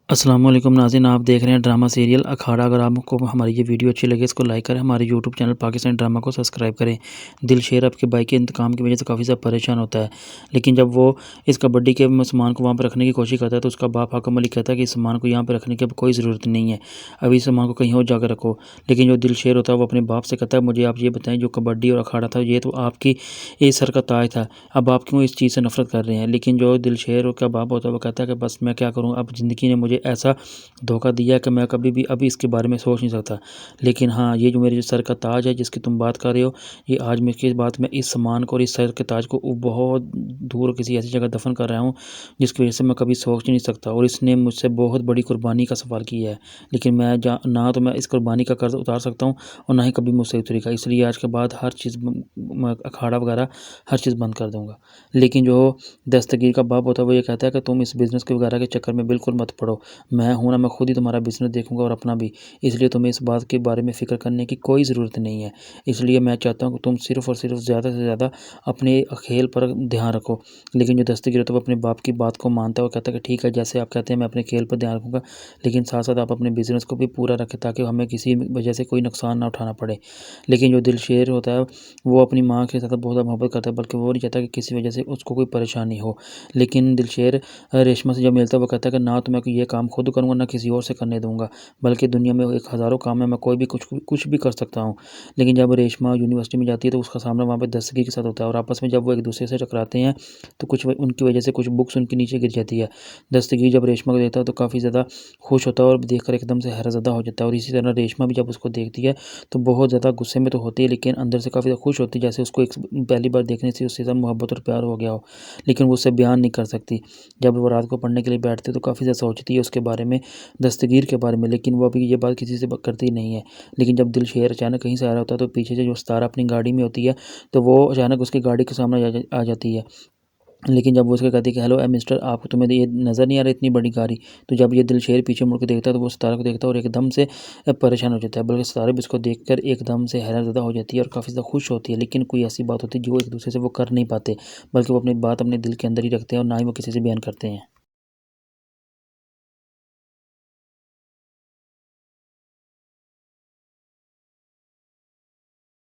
अस्सलाम वालेकुम नाज़रीन, आप देख रहे हैं ड्रामा सीरियल अखाड़ा। अगर आपको हमारी ये वीडियो अच्छी लगे इसको लाइक करें, हमारे यूट्यूब चैनल पाकिस्तान ड्रामा को सब्सक्राइब करें। दिलशेर आपके भाई के इंतकाम की वजह से काफ़ी ज़्यादा परेशान होता है, लेकिन जब वो इस कबड्डी के सामान को वहाँ पर रखने की कोशिश करता है तो उसका बाप हाकम अली कहता है कि इस सामान को यहाँ पर रखने की अब कोई ज़रूरत नहीं है, अभी इस सामान को कहीं और जाकर रखो। लेकिन जो दिलशेर होता है वो अपने बाप से कहता है, मुझे आप ये बताएं, जो कबड्डी और अखाड़ा था ये तो आपकी ये सर का ताज था, अब आप क्यों इस चीज़ से नफरत कर रहे हैं। लेकिन जो दिलशेर का बाप होता है वो कहता है कि बस मैं क्या करूँ, अब ज़िंदगी ने मुझे ऐसा धोखा दिया है कि मैं कभी भी अभी इसके बारे में सोच नहीं सकता। लेकिन हाँ, ये जो मेरे जो सर का ताज है जिसकी तुम बात कर रहे हो, ये आज मैं इसके बाद मैं इस सम्मान को और इस सर के ताज को बहुत दूर किसी ऐसी जगह दफन कर रहा हूँ जिसकी वजह से मैं कभी सोच ही नहीं सकता, और इसने मुझसे बहुत बड़ी कुर्बानी का सवाल किया है। लेकिन मैं ना तो मैं इस कुर्बानी का कर्ज उतार सकता हूँ और ना ही कभी मुझसे उतरेगा, इसलिए आज के बाद हर चीज़ अखाड़ा वगैरह हर चीज़ बंद कर दूँगा। लेकिन जो दस्तगीर का बाप होता है वो ये कहता है कि तुम इस बिज़नेस के वगैरह के चक्कर में बिल्कुल मत पड़ो, मैं हूँ ना, मैं खुद ही तुम्हारा बिज़नेस देखूँगा और अपना भी, इसलिए तुम्हें इस बात के बारे में फ़िक्र करने की कोई ज़रूरत नहीं है। इसलिए मैं चाहता हूँ कि तुम सिर्फ़ और सिर्फ़ ज़्यादा से ज़्यादा अपने खेल पर ध्यान रखो। लेकिन जो दस्तगीर होता है वो अपने बाप की बात को मानता है, वो कहता है कि ठीक है, जैसे आप कहते हैं मैं अपने खेल पर ध्यान रखूँगा, लेकिन साथ-साथ आप अपने बिज़नेस को भी पूरा रखें ताकि हमें किसी वजह से कोई नुकसान ना उठाना पड़े। लेकिन जो दिलशेर होता है वो अपनी माँ के साथ बहुत ज़्यादा मोहब्बत करता है, बल्कि वो नहीं चाहता कि किसी वजह से उसको कोई परेशानी हो। लेकिन दिलशेर रेशमा से जब मिलता है वो कहता है कि ना तो मैं ये काम खुद करूँगा ना किसी और से करने दूँगा, बल्कि दुनिया में एक हज़ारों काम है, मैं कोई भी कुछ भी कर सकता हूँ। लेकिन जब रेशमा यूनिवर्सिटी में जाती है तो उसका सामना वहाँ पे दस्तगीर के साथ होता है, और आपस में जब वो एक दूसरे से टकराते हैं तो उनकी वजह से कुछ बुक्स उनके नीचे गिर जाती है। दस्तगीर जब रेशमा को देखता है तो काफ़ी ज़्यादा खुश होता है और देखकर एकदम से हैरतज़दा हो जाता है, और इसी तरह रेशमा भी जब उसको देखती है तो बहुत ज़्यादा गुस्से में तो होती है, लेकिन अंदर से काफ़ी ज़्यादा खुश होती है, जैसे उसको एक पहली बार देखने से उससे ज़्यादा मोहब्बत और प्यार हो गया हो। लेकिन वो उससे बयान नहीं कर सकती। जब वो रात को पढ़ने के लिए बैठती है तो काफ़ी ज़्यादा सोचती है उसके बारे में, दस्तगीर के बारे में, लेकिन वो अभी ये बात किसी से करती नहीं है। लेकिन जब दिलशेर अचानक कहीं से आ रहा होता है तो पीछे से जो सितारा अपनी गाड़ी में होती है तो वो अचानक उसकी गाड़ी के सामने आ जाती है। लेकिन जब वो उसको कहती है कि हेलो मिस्टर, आपको तुम्हें ये नज़र नहीं आ रही इतनी बड़ी गाड़ी, तो जब ये दिलशेर पीछे मुड़ के देखता है तो वो सितारा को देखता है और एकदम से परेशान हो जाता है, बल्कि सितारा भी उसको देखकर एकदम से हैरतज़दा हो जाती है और काफ़ी ज़्यादा खुश होती है। लेकिन कोई ऐसी बात होती है जो एक दूसरे से वो कर नहीं पाते, बल्कि वो अपनी बात अपने दिल के अंदर ही रखते हैं और ना ही वो किसी से बयान करते हैं।